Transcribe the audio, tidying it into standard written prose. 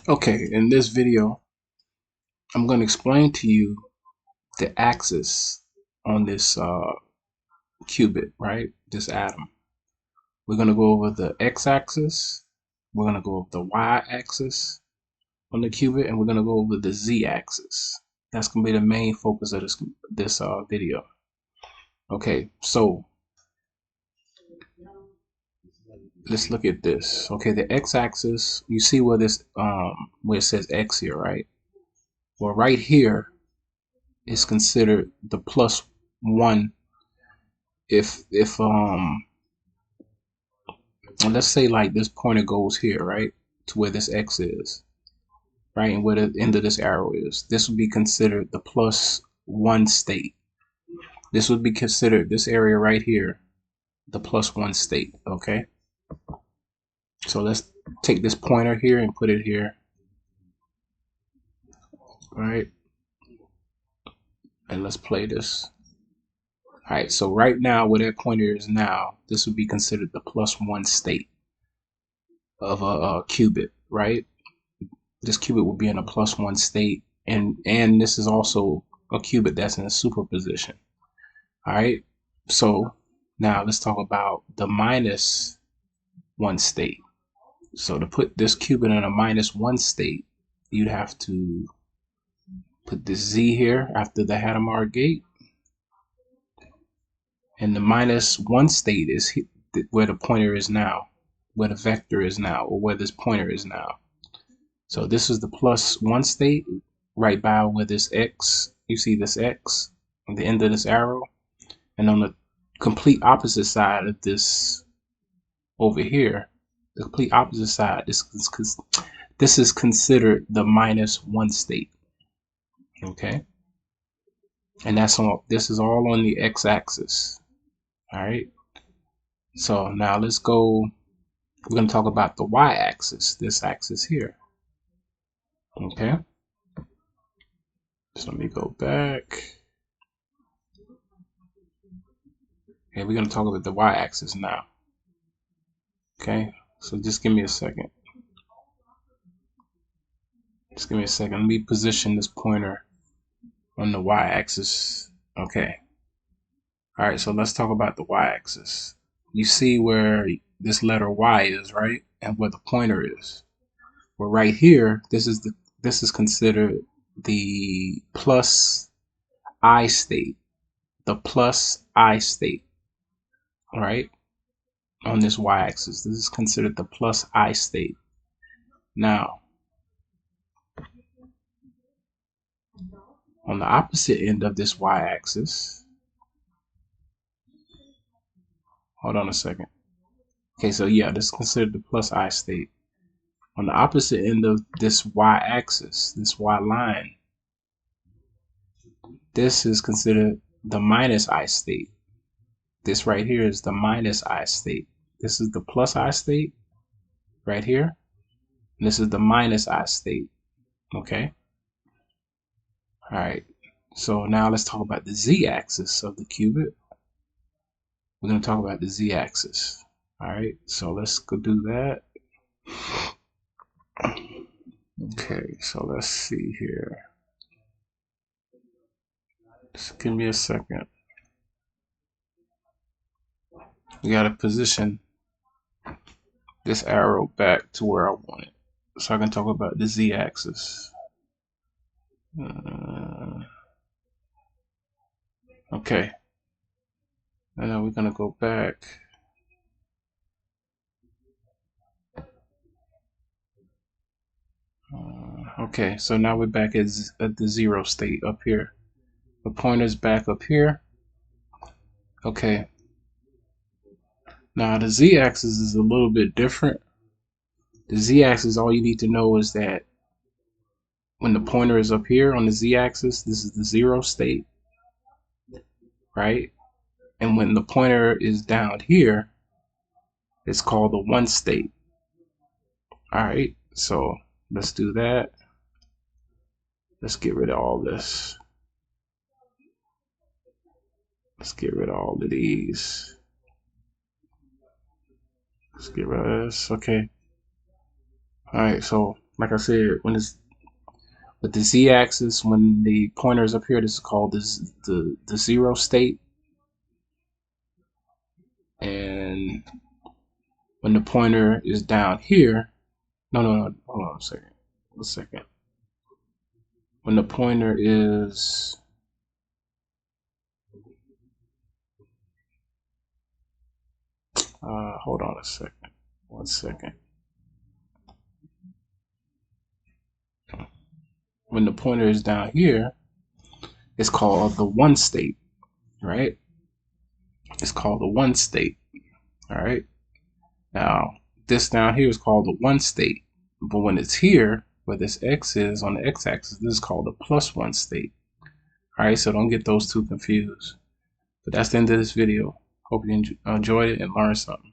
Okay, in this video, I'm going to explain to you the axis on this qubit, right? This atom. We're going to go over the x-axis, we're going to go over the y-axis on the qubit, and we're going to go over the z-axis. That's going to be the main focus of this video. Okay, so let's look at this. Okay, the x-axis, you see where this where it says x here, right? Well, right here is considered the +1 if let's say like this pointer goes here, right, to where this x is, right, and where the end of this arrow is, this would be considered the +1 state. This would be considered, this area right here, the +1 state. Okay, so let's take this pointer here and put it here, right, and let's play this. All right, so right now where that pointer is now, this would be considered the +1 state of a qubit, right? This qubit will be in a +1 state, and this is also a qubit that's in a superposition. All right, so now let's talk about the -1 state. So to put this qubit in a -1 state, you'd have to put this z here after the Hadamard gate, and the -1 state is where the pointer is now, where the vector is now, or where this pointer is now. So this is the +1 state, right by where this x, you see this x on the end of this arrow, and on the complete opposite side of this over here, the complete opposite side, this is considered the -1 state. Okay, and that's on, this is all on the x-axis. All right, so now let's go, we're going to talk about the y-axis, this axis here. Okay, so let me go back. Okay, we're going to talk about the y-axis now. Okay, so just give me a second. Just give me a second. Let me position this pointer on the y-axis. Okay. All right, so let's talk about the y-axis. You see where this letter y is, right? And where the pointer is. Well, right here, this is considered the +I state. The +I state. All right? On this y-axis, this is considered the +I state. Now, on the opposite end of this y-axis, hold on a second. Okay, so yeah, this is considered the +I state. On the opposite end of this y-axis, this y line, this is considered the -I state. This right here is the -I state. This is the +I state right here. And this is the -I state. Okay. All right. So now let's talk about the z-axis of the qubit. We're going to talk about the z-axis. All right. So let's go do that. Okay. So let's see here. Just give me a second. We got to position this arrow back to where I want it, so I can talk about the z-axis. Okay, and now we're gonna go back. Okay, so now we're back at the 0 state up here. The pointer's back up here. Okay, now the z-axis is a little bit different. The z-axis, all you need to know is that when the pointer is up here on the z-axis, this is the 0 state, right? And when the pointer is down here, it's called the 1 state. All right, so let's do that. Let's get rid of all this. Let's get rid of all of these. Let's get rid of this. Okay. All right, so like I said, when it's with the z-axis, when the pointer is up here, this is called the zero state, and when the pointer is down here, no, hold on a second. When the pointer is hold on a second, 1 second. When the pointer is down here, it's called the one state, right? It's called the one state, all right? Now, this down here is called the one state, but when it's here, where this x is on the x-axis, this is called the plus one state. All right, so don't get those two confused. But that's the end of this video. Hope you enjoyed it and learned something.